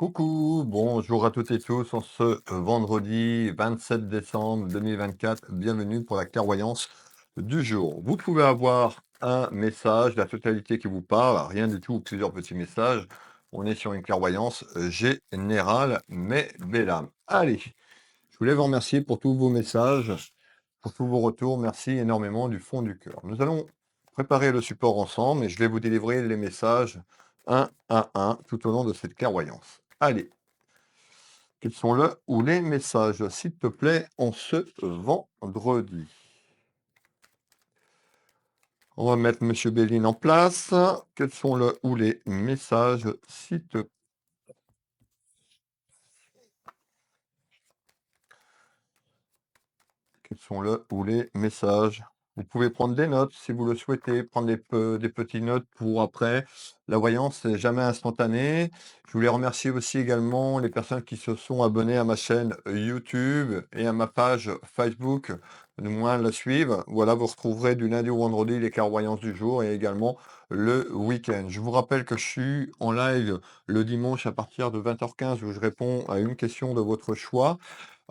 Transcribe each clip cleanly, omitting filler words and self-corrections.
Coucou, bonjour à toutes et tous en ce vendredi 27 décembre 2024. Bienvenue pour la clairvoyance du jour. Vous pouvez avoir un message, la totalité qui vous parle, rien du tout, ou plusieurs petits messages. On est sur une clairvoyance générale, mais belle âme. Allez, je voulais vous remercier pour tous vos messages, pour tous vos retours. Merci énormément du fond du cœur. Nous allons préparer le support ensemble et je vais vous délivrer les messages un à un tout au long de cette clairvoyance. Allez. Quels sont le ou les messages, s'il te plaît, en ce vendredi? On va mettre Monsieur Béline en place. Quels sont le ou les messages, s'il te Quels sont le ou les messages? Vous pouvez prendre des notes si vous le souhaitez, prendre des petites notes pour après. La voyance n'est jamais instantanée. Je voulais remercier aussi également les personnes qui se sont abonnées à ma chaîne YouTube et à ma page Facebook, du moins la suivent. Voilà, vous retrouverez du lundi au vendredi les clairvoyances du jour et également le week-end. Je vous rappelle que je suis en live le dimanche à partir de 20h15 où je réponds à une question de votre choix.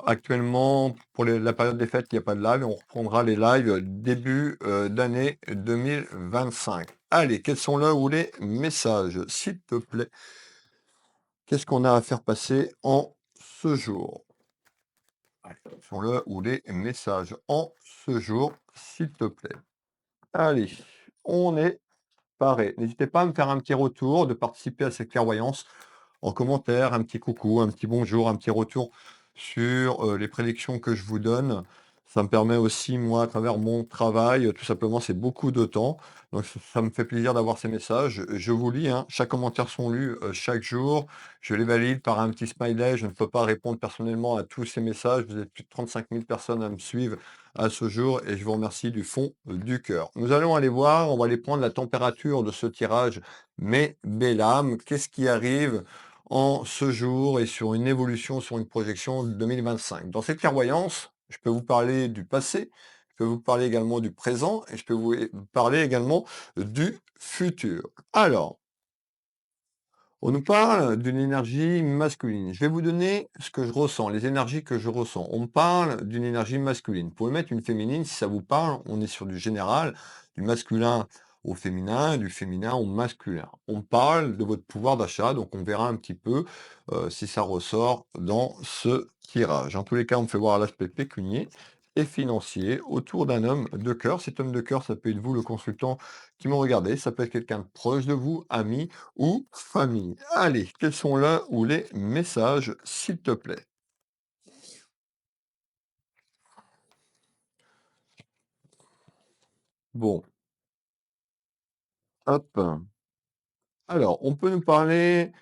Actuellement, pour la période des fêtes, il n'y a pas de live. On reprendra les lives début d'année 2025. Allez, quels sont là où les messages, s'il te plaît? Qu'est-ce qu'on a à faire passer en ce jour? Allez, quels sont là où les messages en ce jour, s'il te plaît? Allez, on est paré. N'hésitez pas à me faire un petit retour, de participer à cette clairvoyance en commentaire, un petit coucou, un petit bonjour, un petit retour sur, les prédictions que je vous donne. Ça me permet aussi, moi, à travers mon travail, tout simplement, c'est beaucoup de temps. Donc ça me fait plaisir d'avoir ces messages. Je vous lis, hein, chaque commentaire sont lus, chaque jour. Je les valide par un petit smiley. Je ne peux pas répondre personnellement à tous ces messages. Vous êtes plus de 35 000 personnes à me suivre à ce jour et je vous remercie du fond, du cœur. Nous allons aller voir, on va aller prendre la température de ce tirage, mais belle âme, qu'est-ce qui arrive en ce jour et sur une évolution, sur une projection 2025. Dans cette clairvoyance, je peux vous parler du passé, je peux vous parler également du présent et je peux vous parler également du futur. Alors, on nous parle d'une énergie masculine. Je vais vous donner ce que je ressens, les énergies que je ressens. On me parle d'une énergie masculine. Vous pouvez mettre une féminine si ça vous parle. On est sur du général, du masculin au féminin, du féminin au masculin. On parle de votre pouvoir d'achat, donc on verra un petit peu si ça ressort dans ce tirage. En tous les cas, on me fait voir l'aspect pécunier et financier autour d'un homme de cœur. Cet homme de cœur, ça peut être vous, le consultant qui me regardez, ça peut être quelqu'un de proche de vous, ami, ou famille. Allez, quels sont là ou les messages, s'il te plaît? Bon, hop. Alors, on peut nous parler,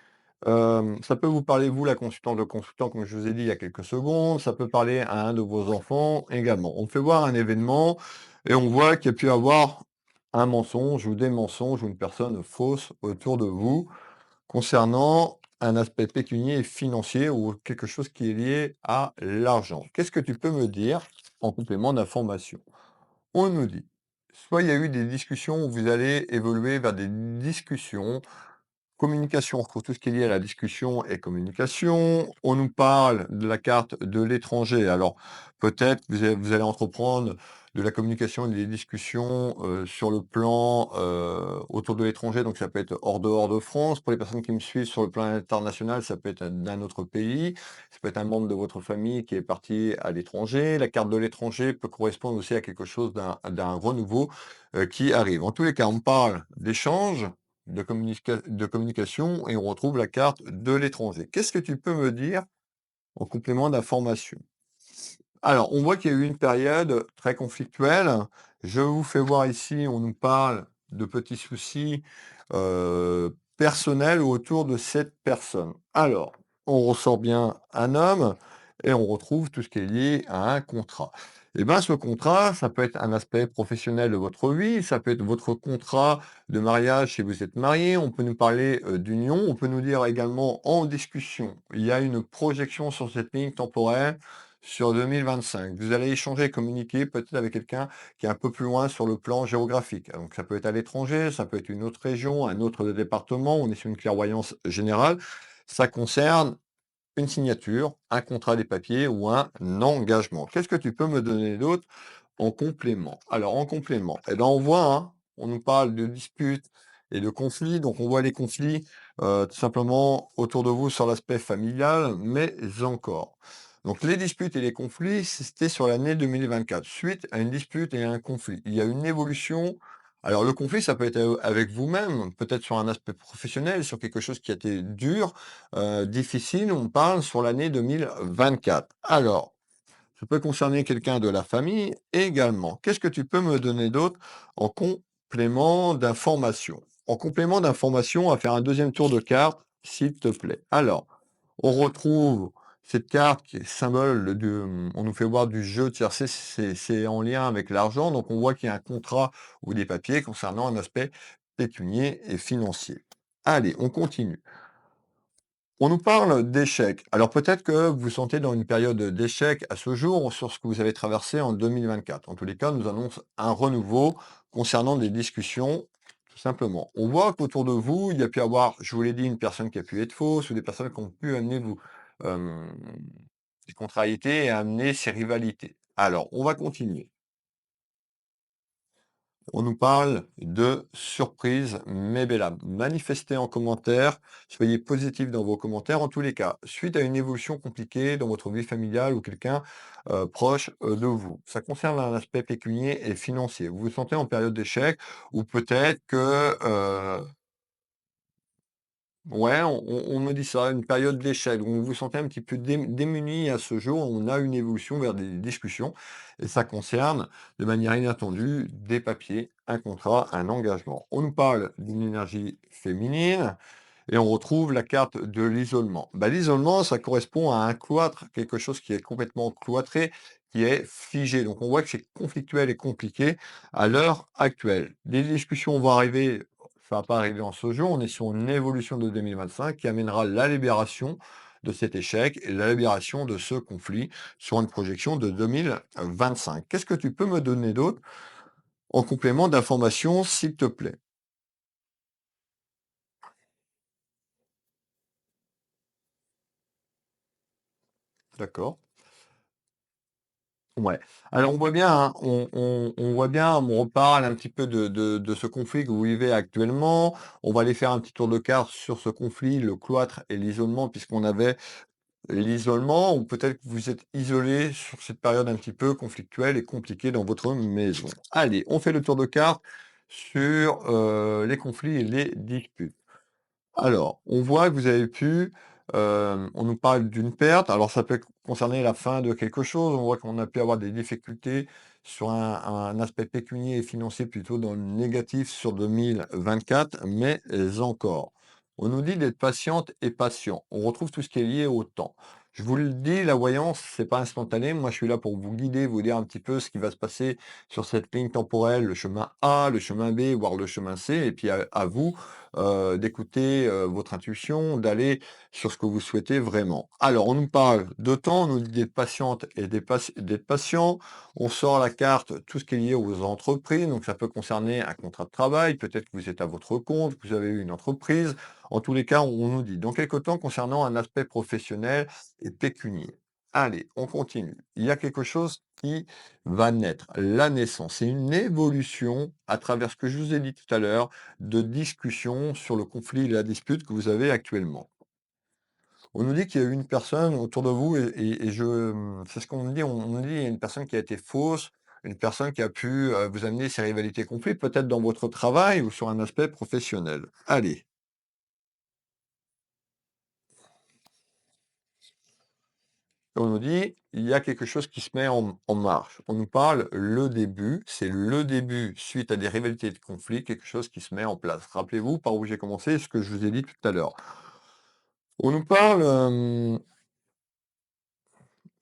ça peut vous parler, vous, la consultante, le consultant, comme je vous ai dit il y a quelques secondes. Ça peut parler à un de vos enfants également. On fait voir un événement et on voit qu'il y a pu avoir un mensonge ou des mensonges ou une personne fausse autour de vous concernant un aspect pécunier et financier ou quelque chose qui est lié à l'argent. Qu'est-ce que tu peux me dire en complément d'information? On nous dit, soit il y a eu des discussions où vous allez évoluer vers des discussions, communication, on retrouve tout ce qui est lié à la discussion et communication. On nous parle de la carte de l'étranger. Alors, peut-être vous allez entreprendre de la communication et des discussions sur le plan autour de l'étranger. Donc, ça peut être hors dehors de France. Pour les personnes qui me suivent sur le plan international, ça peut être d'un autre pays. Ça peut être un membre de votre famille qui est parti à l'étranger. La carte de l'étranger peut correspondre aussi à quelque chose d'un renouveau qui arrive. En tous les cas, on parle d'échanges de communication et on retrouve la carte de l'étranger. Qu'est-ce que tu peux me dire en complément d'information? Alors, on voit qu'il y a eu une période très conflictuelle. Je vous fais voir ici, on nous parle de petits soucis personnels autour de cette personne. Alors, on ressort bien un homme et on retrouve tout ce qui est lié à un contrat. Et bien, ce contrat, ça peut être un aspect professionnel de votre vie, ça peut être votre contrat de mariage si vous êtes marié, on peut nous parler d'union, on peut nous dire également en discussion. Il y a une projection sur cette ligne temporelle sur 2025. Vous allez échanger, communiquer peut-être avec quelqu'un qui est un peu plus loin sur le plan géographique. Donc ça peut être à l'étranger, ça peut être une autre région, un autre département, on est sur une clairvoyance générale. Ça concerne une signature, un contrat des papiers ou un engagement. Qu'est-ce que tu peux me donner d'autre en complément? Alors en complément, eh ben, on voit, hein, on nous parle de disputes et de conflits, donc on voit les conflits, tout simplement autour de vous sur l'aspect familial, mais encore. Donc les disputes et les conflits, c'était sur l'année 2024. Suite à une dispute et à un conflit, il y a une évolution. Alors le conflit, ça peut être, avec vous-même, peut-être sur un aspect professionnel, sur quelque chose qui a été dur, difficile, on parle sur l'année 2024. Alors, ça peut concerner quelqu'un de la famille également. Qu'est-ce que tu peux me donner d'autre en complément d'information? En complément d'information, on va faire un deuxième tour de carte, s'il te plaît. Alors, on retrouve cette carte qui est symbole de, on nous fait voir du jeu tiercé, c'est en lien avec l'argent, donc on voit qu'il y a un contrat ou des papiers concernant un aspect pécunier et financier. Allez, on continue. On nous parle d'échecs. Alors peut-être que vous vous sentez dans une période d'échec à ce jour sur ce que vous avez traversé en 2024. En tous les cas, nous annonce un renouveau concernant des discussions, tout simplement. On voit qu'autour de vous, il y a pu avoir, je vous l'ai dit, une personne qui a pu être fausse ou des personnes qui ont pu amener vous euh, des contrariétés et amener ces rivalités. Alors, on va continuer. On nous parle de surprise, mais bella. Manifestez en commentaire, soyez positif dans vos commentaires. En tous les cas, suite à une évolution compliquée dans votre vie familiale ou quelqu'un proche de vous. Ça concerne un aspect pécunier et financier. Vous vous sentez en période d'échec ou peut-être que ouais, on me dit ça, une période d'échec, où vous vous sentez un petit peu démuni à ce jour, on a une évolution vers des discussions et ça concerne, de manière inattendue, des papiers, un contrat, un engagement. On nous parle d'une énergie féminine et on retrouve la carte de l'isolement. Bah, l'isolement, ça correspond à un cloître, quelque chose qui est complètement cloîtré, qui est figé. Donc on voit que c'est conflictuel et compliqué à l'heure actuelle. Les discussions vont arriver, ça va pas arriver en ce jour, on est sur une évolution de 2025 qui amènera la libération de cet échec et la libération de ce conflit sur une projection de 2025. Qu'est-ce que tu peux me donner d'autre en complément d'information, s'il te plaît? D'accord. Ouais. Alors on voit bien, hein, on voit bien, on reparle un petit peu de ce conflit que vous vivez actuellement. On va aller faire un petit tour de carte sur ce conflit, le cloître et l'isolement, puisqu'on avait l'isolement, ou peut-être que vous êtes isolé sur cette période un petit peu conflictuelle et compliquée dans votre maison. Allez, on fait le tour de carte sur les conflits et les disputes. Alors, on voit que vous avez pu, on nous parle d'une perte, alors ça peut concerner la fin de quelque chose, on voit qu'on a pu avoir des difficultés sur un aspect pécunier et financier plutôt dans le négatif sur 2024, mais encore. On nous dit d'être patiente et patient. On retrouve tout ce qui est lié au temps. Je vous le dis, la voyance, c'est pas instantané. Moi, je suis là pour vous guider, vous dire un petit peu ce qui va se passer sur cette ligne temporelle, le chemin A, le chemin B, voire le chemin C, et puis à vous d'écouter, votre intuition, d'aller sur ce que vous souhaitez vraiment. Alors, on nous parle de temps, on nous dit d'être patiente et d'être patient. On sort la carte, tout ce qui est lié aux entreprises, donc ça peut concerner un contrat de travail, peut-être que vous êtes à votre compte, que vous avez eu une entreprise. En tous les cas, on nous dit dans quelque temps concernant un aspect professionnel et pécunier. Allez, on continue. Il y a quelque chose qui va naître. La naissance, c'est une évolution à travers ce que je vous ai dit tout à l'heure de discussion sur le conflit et la dispute que vous avez actuellement. On nous dit qu'il y a eu une personne autour de vous et c'est ce qu'on nous dit, on nous dit il y a une personne qui a été fausse, une personne qui a pu, vous amener ces rivalités conflits, peut-être dans votre travail ou sur un aspect professionnel. Allez, on nous dit, il y a quelque chose qui se met en marche. On nous parle le début, c'est le début suite à des rivalités de conflits, quelque chose qui se met en place. Rappelez-vous par où j'ai commencé, ce que je vous ai dit tout à l'heure. On nous parle,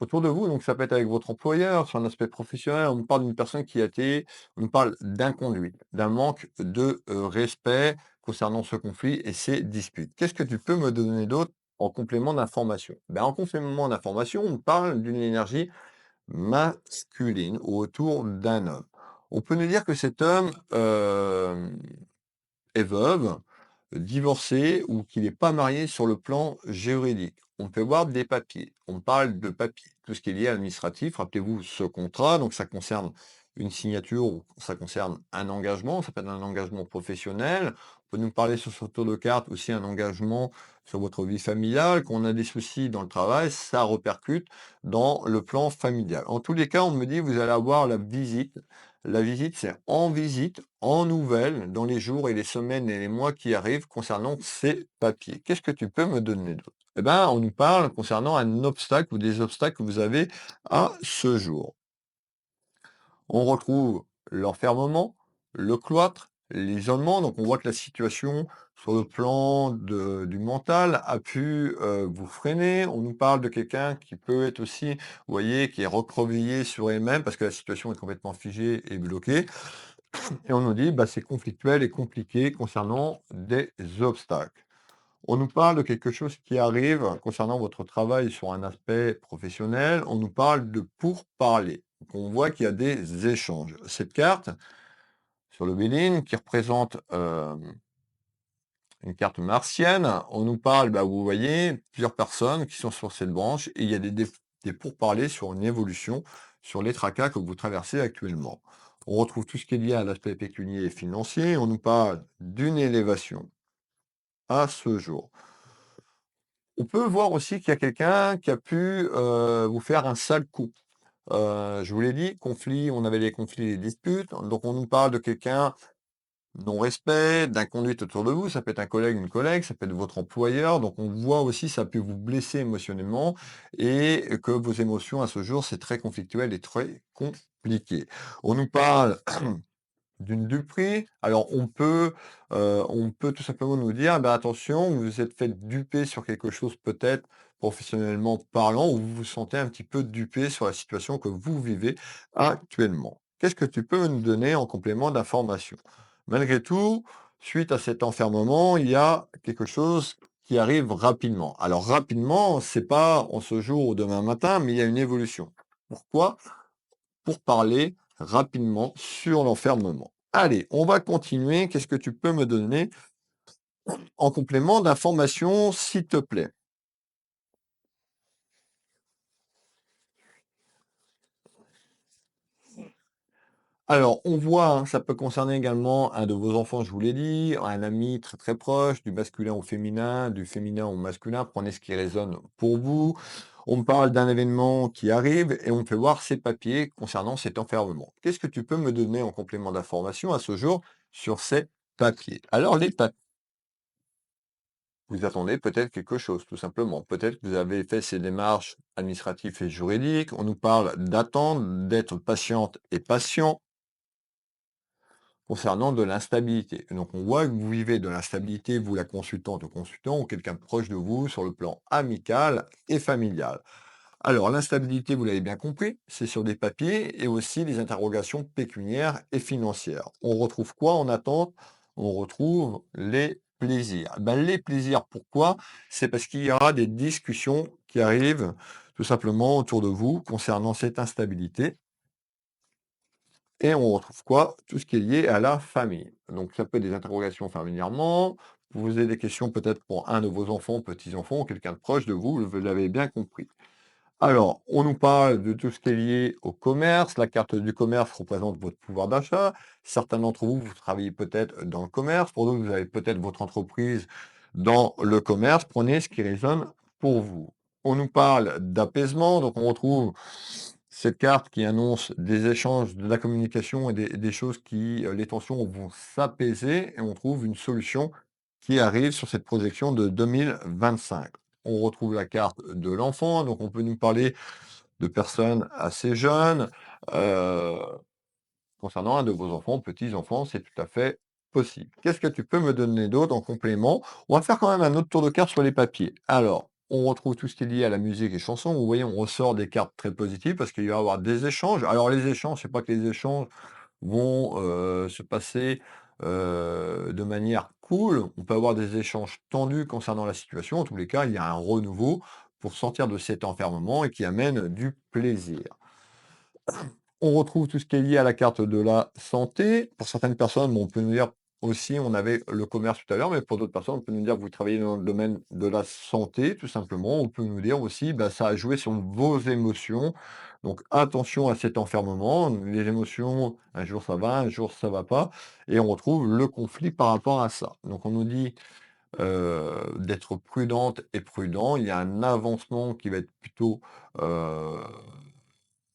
autour de vous, donc ça peut être avec votre employeur, sur un aspect professionnel, on nous parle d'une personne qui a été on nous parle d'inconduite, d'un manque de, respect concernant ce conflit et ces disputes. Qu'est-ce que tu peux me donner d'autre en complément d'information? Ben, en complément d'information, on parle d'une énergie masculine autour d'un homme. On peut nous dire que cet homme, est veuve, divorcé ou qui n'est pas marié sur le plan juridique. On peut voir des papiers. On parle de papiers, tout ce qui est lié à l'administratif. Rappelez-vous ce contrat, donc ça concerne une signature ou ça concerne un engagement, ça peut être un engagement professionnel. On peut nous parler sur ce tour de carte aussi un engagement sur votre vie familiale. Quand on a des soucis dans le travail, ça répercute dans le plan familial. En tous les cas, on me dit, vous allez avoir la visite. La visite, c'est en visite, en nouvelles, dans les jours et les semaines et les mois qui arrivent concernant ces papiers. Qu'est-ce que tu peux me donner d'autre? Eh ben, on nous parle concernant un obstacle ou des obstacles que vous avez à ce jour. On retrouve l'enfermement, le cloître, l'isolement. Donc on voit que la situation sur le plan du mental a pu vous freiner. On nous parle de quelqu'un qui peut être aussi, vous voyez, qui est recroquevillé sur elle-même parce que la situation est complètement figée et bloquée. Et on nous dit, bah, c'est conflictuel et compliqué concernant des obstacles. On nous parle de quelque chose qui arrive concernant votre travail sur un aspect professionnel. On nous parle de pourparlers. Donc on voit qu'il y a des échanges. Cette carte sur le Bénin qui représente une carte martienne, on nous parle, bah, vous voyez, plusieurs personnes qui sont sur cette branche et il y a des pourparlers sur une évolution sur les tracas que vous traversez actuellement. On retrouve tout ce qui est lié à l'aspect pécunier et financier. On nous parle d'une élévation à ce jour. On peut voir aussi qu'il y a quelqu'un qui a pu, vous faire un sale coup. Je vous l'ai dit, conflit, on avait des conflits, des disputes, donc on nous parle de quelqu'un, non-respect, d'inconduite autour de vous, ça peut être un collègue, une collègue, ça peut être votre employeur, donc on voit aussi ça peut vous blesser émotionnellement et que vos émotions à ce jour, c'est très conflictuel et très compliqué. On nous parle d'une duperie. Alors on peut tout simplement nous dire: «Bah, attention, vous vous êtes fait duper sur quelque chose peut-être professionnellement parlant, ou vous vous sentez un petit peu dupé sur la situation que vous vivez actuellement». Qu'est-ce que tu peux nous donner en complément d'information? Malgré tout, suite à cet enfermement, il y a quelque chose qui arrive rapidement. Alors rapidement, c'est pas en ce jour ou demain matin, mais il y a une évolution. Pourquoi? Pour parler rapidement sur l'enfermement. Allez, on va continuer. Qu'est-ce que tu peux me donner en complément d'information, s'il te plaît? Alors, on voit, hein, ça peut concerner également un de vos enfants, je vous l'ai dit, un ami très très proche, du masculin au féminin, du féminin au masculin. Prenez ce qui résonne pour vous. On me parle d'un événement qui arrive et on peut voir ces papiers concernant cet enfermement. Qu'est-ce que tu peux me donner en complément d'information à ce jour sur ces papiers? Alors, les papiers. Vous attendez peut-être quelque chose, tout simplement. Peut-être que vous avez fait ces démarches administratives et juridiques. On nous parle d'attendre, d'être patiente et patient concernant de l'instabilité. Et donc, on voit que vous vivez de l'instabilité, vous, la consultante ou consultant, ou quelqu'un de proche de vous sur le plan amical et familial. Alors, l'instabilité, vous l'avez bien compris, c'est sur des papiers et aussi des interrogations pécuniaires et financières. On retrouve quoi en attente? On retrouve les plaisirs. Ben, les plaisirs, pourquoi? C'est parce qu'il y aura des discussions qui arrivent tout simplement autour de vous concernant cette instabilité. Et on retrouve quoi? Tout ce qui est lié à la famille. Donc, ça peut être des interrogations familièrement, vous posez des questions peut-être pour un de vos enfants, petits-enfants, ou quelqu'un de proche de vous, vous l'avez bien compris. Alors, on nous parle de tout ce qui est lié au commerce. La carte du commerce représente votre pouvoir d'achat. Certains d'entre vous, vous travaillez peut-être dans le commerce. Pour d'autres, vous avez peut-être votre entreprise dans le commerce. Prenez ce qui résonne pour vous. On nous parle d'apaisement. Donc, on retrouve cette carte qui annonce des échanges, de la communication et des choses qui, les tensions vont s'apaiser et on trouve une solution qui arrive sur cette projection de 2025. On retrouve la carte de l'enfant, donc on peut nous parler de personnes assez jeunes, heu, concernant un de vos enfants, petits-enfants, c'est tout à fait possible. Qu'est-ce que tu peux me donner d'autre en complément? On va faire quand même un autre tour de cartes sur les papiers. Alors, on retrouve tout ce qui est lié à la musique et chansons. Vous voyez, on ressort des cartes très positives parce qu'il va y avoir des échanges. Alors les échanges, c'est pas que les échanges vont, se passer, de manière cool. On peut avoir des échanges tendus concernant la situation. En tous les cas, il y a un renouveau pour sortir de cet enfermement et qui amène du plaisir. On retrouve tout ce qui est lié à la carte de la santé. Pour certaines personnes, bon, on peut nous dire aussi, on avait le commerce tout à l'heure, mais pour d'autres personnes, on peut nous dire que vous travaillez dans le domaine de la santé, tout simplement. On peut nous dire aussi, bah, ça a joué sur vos émotions. Donc attention à cet enfermement. Les émotions, un jour ça va, un jour ça va pas, et on retrouve le conflit par rapport à ça. Donc on nous dit d'être prudente et prudent. Il y a un avancement qui va être plutôt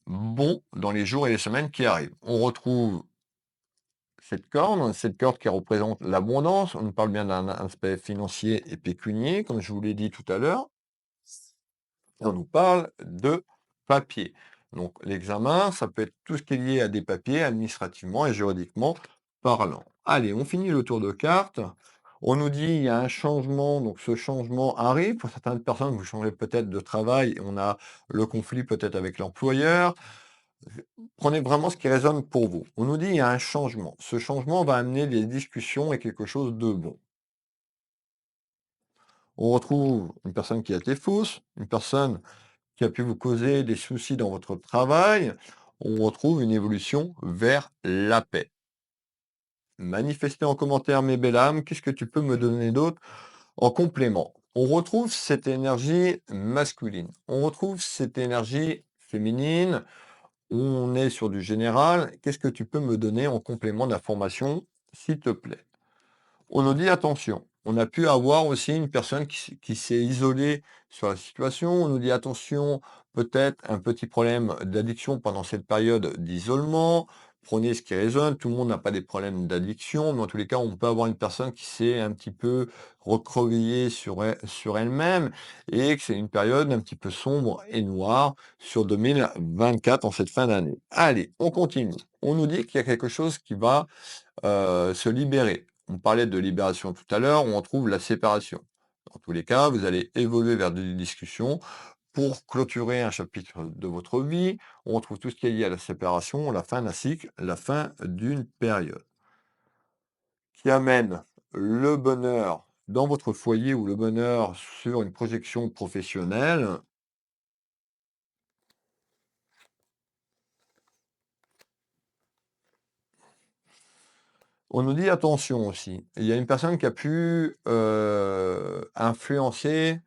bon dans les jours et les semaines qui arrivent. On retrouve cette corde qui représente l'abondance. On nous parle bien d'un aspect financier et pécunier, comme je vous l'ai dit tout à l'heure. Et on nous parle de papier. Donc l'examen, ça peut être tout ce qui est lié à des papiers, administrativement et juridiquement parlant. Allez, on finit le tour de cartes. On nous dit il y a un changement, donc ce changement arrive. Pour certaines personnes, vous changez peut-être de travail, on a le conflit peut-être avec l'employeur. Prenez vraiment ce qui résonne pour vous. On nous dit il y a un changement. Ce changement va amener des discussions et quelque chose de bon. On retrouve une personne qui a été fausse, une personne qui a pu vous causer des soucis dans votre travail. On retrouve une évolution vers la paix. Manifestez en commentaire, mes belles âmes, qu'est-ce que tu peux me donner d'autre en complément? On retrouve cette énergie masculine, on retrouve cette énergie féminine, on est sur du général. Qu'est-ce que tu peux me donner en complément d'information, s'il te plaît? On nous dit attention. On a pu avoir aussi une personne qui s'est isolée sur la situation. On nous dit attention, peut-être un petit problème d'addiction pendant cette période d'isolement. Prenez ce qui résonne. Tout le monde n'a pas des problèmes d'addiction, mais en tous les cas, on peut avoir une personne qui s'est un petit peu recroquevillée sur elle-même et que c'est une période un petit peu sombre et noire sur 2024 en cette fin d'année. Allez, on continue. On nous dit qu'il y a quelque chose qui va se libérer. On parlait de libération tout à l'heure, on trouve la séparation. Dans tous les cas, vous allez évoluer vers des discussions pour clôturer un chapitre de votre vie. On retrouve tout ce qui est lié à la séparation, la fin d'un cycle, la fin d'une période qui amène le bonheur dans votre foyer ou le bonheur sur une projection professionnelle. On nous dit attention aussi. Il y a une personne qui a pu influencer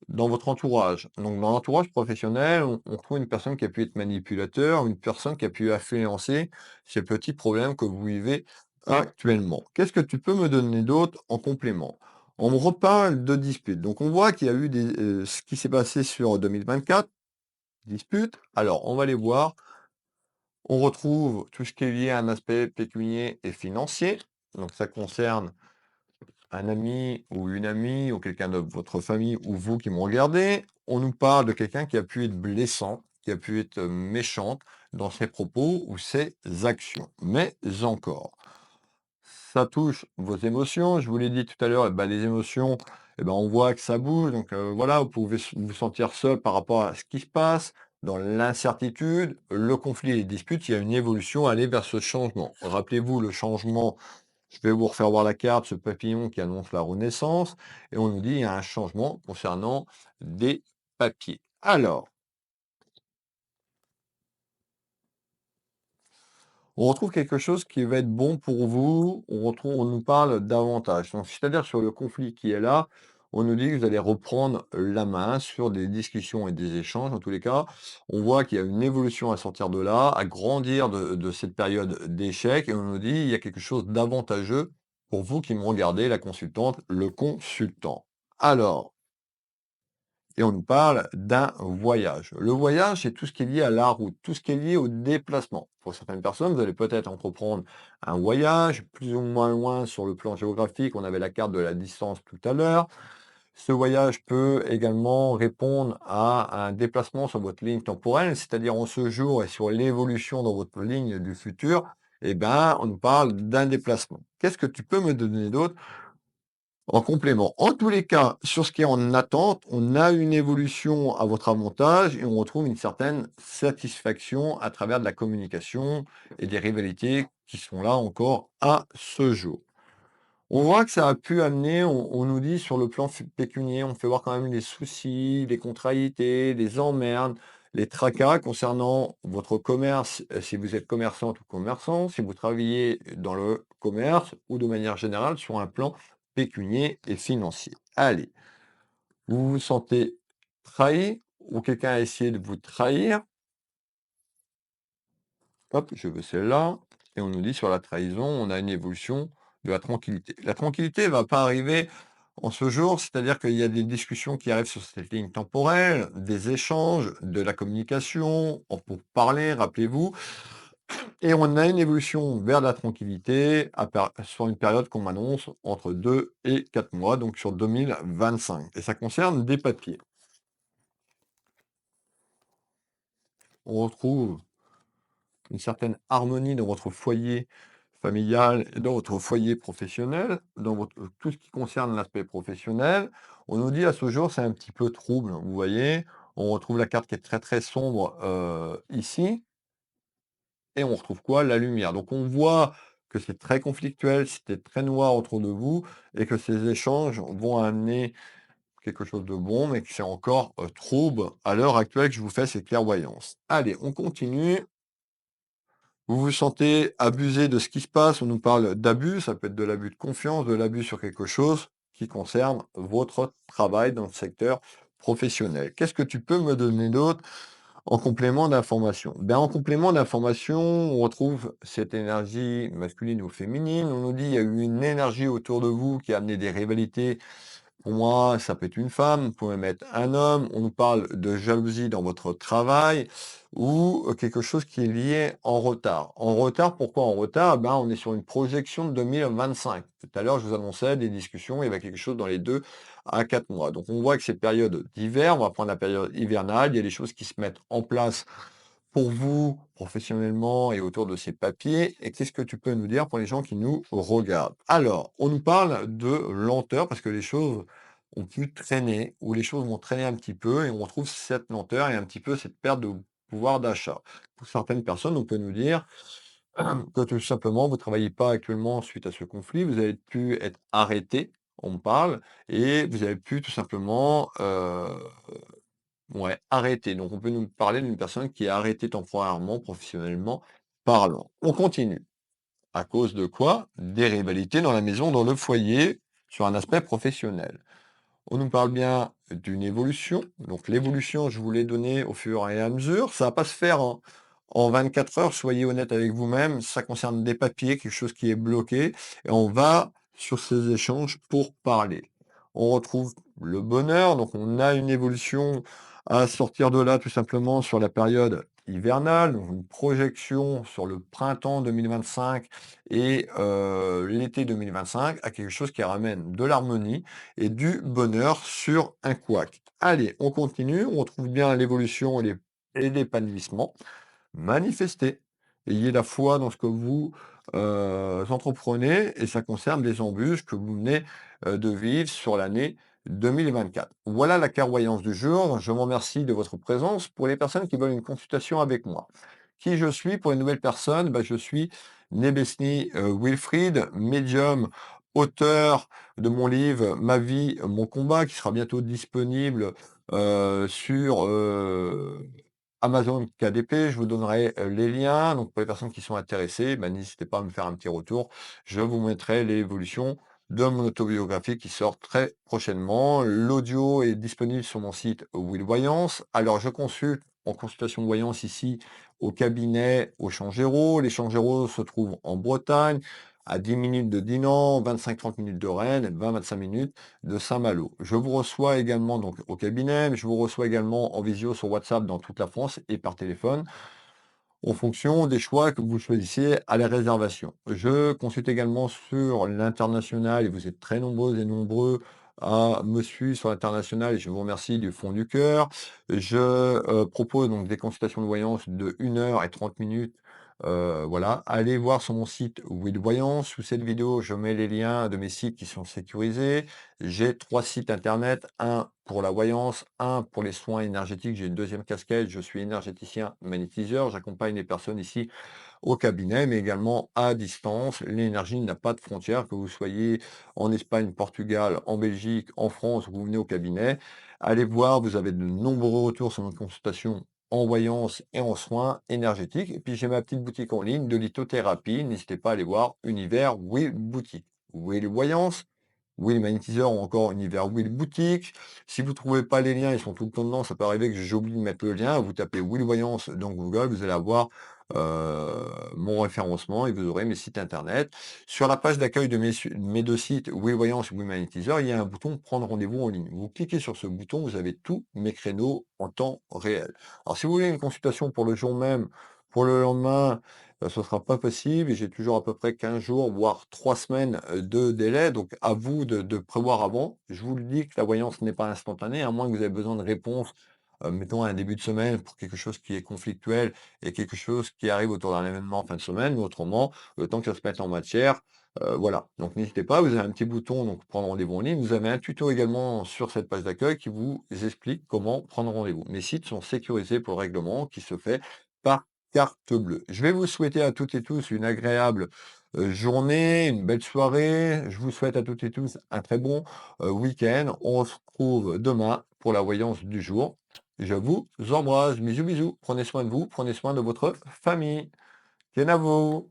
dans votre entourage. Donc dans l'entourage professionnel, on trouve une personne qui a pu être manipulateur, une personne qui a pu influencer ces petits problèmes que vous vivez actuellement. Qu'est-ce que tu peux me donner d'autre en complément? On me reparle de disputes. Donc on voit qu'il y a eu ce qui s'est passé sur 2024, disputes. Alors on va les voir. On retrouve tout ce qui est lié à un aspect pécunier et financier. Donc ça concerne un ami ou une amie ou quelqu'un de votre famille ou vous qui me regardez, on nous parle de quelqu'un qui a pu être blessant, qui a pu être méchante dans ses propos ou ses actions. Mais encore, ça touche vos émotions. Je vous l'ai dit tout à l'heure, eh ben, les émotions, eh ben, on voit que ça bouge. Donc voilà, vous pouvez vous sentir seul par rapport à ce qui se passe. Dans l'incertitude, le conflit et les disputes, il y a une évolution à aller vers ce changement. Rappelez-vous, le changement, je vais vous refaire voir la carte, ce papillon qui annonce la renaissance, et on nous dit il y a un changement concernant des papiers. Alors, on retrouve quelque chose qui va être bon pour vous, on nous parle davantage. Donc, c'est-à-dire sur le conflit qui est là, on nous dit que vous allez reprendre la main sur des discussions et des échanges. En tous les cas, on voit qu'il y a une évolution à sortir de là, à grandir de cette période d'échec, et on nous dit il y a quelque chose d'avantageux pour vous qui me regardez, la consultante, le consultant. Alors, et on nous parle d'un voyage. Le voyage, c'est tout ce qui est lié à la route, tout ce qui est lié au déplacement. Pour certaines personnes, vous allez peut-être entreprendre un voyage plus ou moins loin sur le plan géographique. On avait la carte de la distance tout à l'heure. Ce voyage peut également répondre à un déplacement sur votre ligne temporelle, c'est-à-dire en ce jour et sur l'évolution dans votre ligne du futur. Eh ben, on nous parle d'un déplacement. Qu'est-ce que tu peux me donner d'autre en complément? En tous les cas, sur ce qui est en attente, on a une évolution à votre avantage et on retrouve une certaine satisfaction à travers de la communication et des rivalités qui sont là encore à ce jour. On voit que ça a pu amener, on nous dit sur le plan pécunier, on fait voir quand même les soucis, les contrariétés, les emmerdes, les tracas concernant votre commerce, si vous êtes commerçante ou commerçant, si vous travaillez dans le commerce ou de manière générale sur un plan pécunier et financier. Allez, vous vous sentez trahi ou quelqu'un a essayé de vous trahir? Hop, je veux celle-là. Et on nous dit sur la trahison, on a une évolution de la tranquillité. La tranquillité ne va pas arriver en ce jour, c'est-à-dire qu'il y a des discussions qui arrivent sur cette ligne temporelle, des échanges, de la communication, pour parler, rappelez-vous, et on a une évolution vers la tranquillité sur une période qu'on m'annonce entre 2 et 4 mois, donc sur 2025. Et ça concerne des papiers. On retrouve une certaine harmonie dans votre foyer familial et dans votre foyer professionnel, dans tout ce qui concerne l'aspect professionnel. On nous dit à ce jour, c'est un petit peu trouble. Vous voyez, on retrouve la carte qui est très très sombre ici, et on retrouve quoi? La lumière. Donc on voit que c'est très conflictuel, c'était très noir autour de vous, et que ces échanges vont amener quelque chose de bon, mais que c'est encore trouble à l'heure actuelle que je vous fais ces clairvoyances. Allez, on continue. Vous vous sentez abusé de ce qui se passe, on nous parle d'abus, ça peut être de l'abus de confiance, de l'abus sur quelque chose qui concerne votre travail dans le secteur professionnel. Qu'est-ce que tu peux me donner d'autre en complément d'information? Ben, en complément d'information, on retrouve cette énergie masculine ou féminine. On nous dit il y a eu une énergie autour de vous qui a amené des rivalités. Pour moi, ça peut être une femme, vous pouvez mettre un homme. On nous parle de jalousie dans votre travail ou quelque chose qui est lié en retard. En retard, pourquoi en retard? Ben, on est sur une projection de 2025. Tout à l'heure, je vous annonçais des discussions, il y avait quelque chose dans les 2 à 4 mois. Donc on voit que ces périodes d'hiver, on va prendre la période hivernale, il y a des choses qui se mettent en place pour vous, professionnellement et autour de ces papiers. Et qu'est-ce que tu peux nous dire pour les gens qui nous regardent? Alors, on nous parle de lenteur parce que les choses ont pu traîner ou les choses vont traîner un petit peu et on retrouve cette lenteur et un petit peu cette perte de pouvoir d'achat. Pour certaines personnes, on peut nous dire que tout simplement, vous ne travaillez pas actuellement suite à ce conflit, vous avez pu être arrêté, on me parle, et vous avez pu tout simplement ouais, arrêté. Donc on peut nous parler d'une personne qui est arrêtée temporairement, professionnellement parlant. On continue. À cause de quoi? Des rivalités dans la maison, dans le foyer, sur un aspect professionnel. On nous parle bien d'une évolution. Donc l'évolution, je vous l'ai donnée au fur et à mesure. Ça va pas se faire en 24 heures, soyez honnête avec vous-même. Ça concerne des papiers, quelque chose qui est bloqué. Et on va sur ces échanges pour parler. On retrouve le bonheur. Donc on a une évolution à sortir de là, tout simplement, sur la période hivernale. Donc une projection sur le printemps 2025 et l'été 2025 à quelque chose qui ramène de l'harmonie et du bonheur sur un couac. Allez, on continue, on retrouve bien l'évolution et l'épanouissement. Manifestez, ayez la foi dans ce que vous entreprenez et ça concerne les embûches que vous venez de vivre sur l'année 2024. Voilà la clairvoyance du jour. Je vous remercie de votre présence. Pour les personnes qui veulent une consultation avec moi, qui je suis pour une nouvelle personne, je suis Nebesni Wilfried, médium, auteur de mon livre Ma vie, mon combat, qui sera bientôt disponible sur Amazon KDP. Je vous donnerai les liens. Donc pour les personnes qui sont intéressées, n'hésitez pas à me faire un petit retour. Je vous mettrai l'évolution de mon autobiographie qui sort très prochainement. L'audio est disponible sur mon site Will Voyance. Alors je consulte en consultation de voyance ici au cabinet au Changéro. Les Changéros se trouvent en Bretagne, à 10 minutes de Dinan, 25-30 minutes de Rennes, 20-25 minutes de Saint-Malo. Je vous reçois également donc au cabinet, mais je vous reçois également en visio sur WhatsApp dans toute la France et par téléphone en fonction des choix que vous choisissez à la réservation. Je consulte également sur l'international et vous êtes très nombreux et nombreux à me suivre sur l'international et je vous remercie du fond du cœur. Je propose donc des consultations de voyance de 1 heure et 30 minutes. Voilà, allez voir sur mon site Will Voyance. Sous cette vidéo, je mets les liens de mes sites qui sont sécurisés. J'ai 3 sites internet, un pour la voyance, un pour les soins énergétiques. J'ai une deuxième casquette, je suis énergéticien magnétiseur. J'accompagne les personnes ici au cabinet, mais également à distance. L'énergie n'a pas de frontières, que vous soyez en Espagne, Portugal, en Belgique, en France, vous venez au cabinet. Allez voir, vous avez de nombreux retours sur notre consultation en voyance et en soins énergétiques. Et puis j'ai ma petite boutique en ligne de lithothérapie. N'hésitez pas à aller voir Univers Will Boutique. Will Voyance, Will Magnétiseur ou encore Univers Will Boutique. Si vous ne trouvez pas les liens, ils sont tout le temps dedans. Ça peut arriver que j'oublie de mettre le lien. Vous tapez Will Voyance dans Google, vous allez avoir mon référencement et vous aurez mes sites internet. Sur la page d'accueil de mes deux sites, Will Voyance et Will Magnétiseur, il y a un bouton Prendre rendez-vous en ligne. Vous cliquez sur ce bouton, vous avez tous mes créneaux en temps réel. Alors, si vous voulez une consultation pour le jour même, pour le lendemain, ce ne sera pas possible et j'ai toujours à peu près 15 jours, voire 3 semaines de délai. Donc, à vous de prévoir avant. Je vous le dis que la voyance n'est pas instantanée, à moins que vous ayez besoin de réponses, mettons à un début de semaine pour quelque chose qui est conflictuel et quelque chose qui arrive autour d'un événement en fin de semaine. Mais autrement, le temps que ça se mette en matière, voilà. Donc, n'hésitez pas, vous avez un petit bouton, donc prendre rendez-vous en ligne. Vous avez un tuto également sur cette page d'accueil qui vous explique comment prendre rendez-vous. Mes sites sont sécurisés pour le règlement qui se fait par carte bleue. Je vais vous souhaiter à toutes et tous une agréable journée, une belle soirée. Je vous souhaite à toutes et tous un très bon week-end. On se retrouve demain pour la voyance du jour. Je vous embrasse. Bisous, bisous. Prenez soin de vous, prenez soin de votre famille. Kenavo.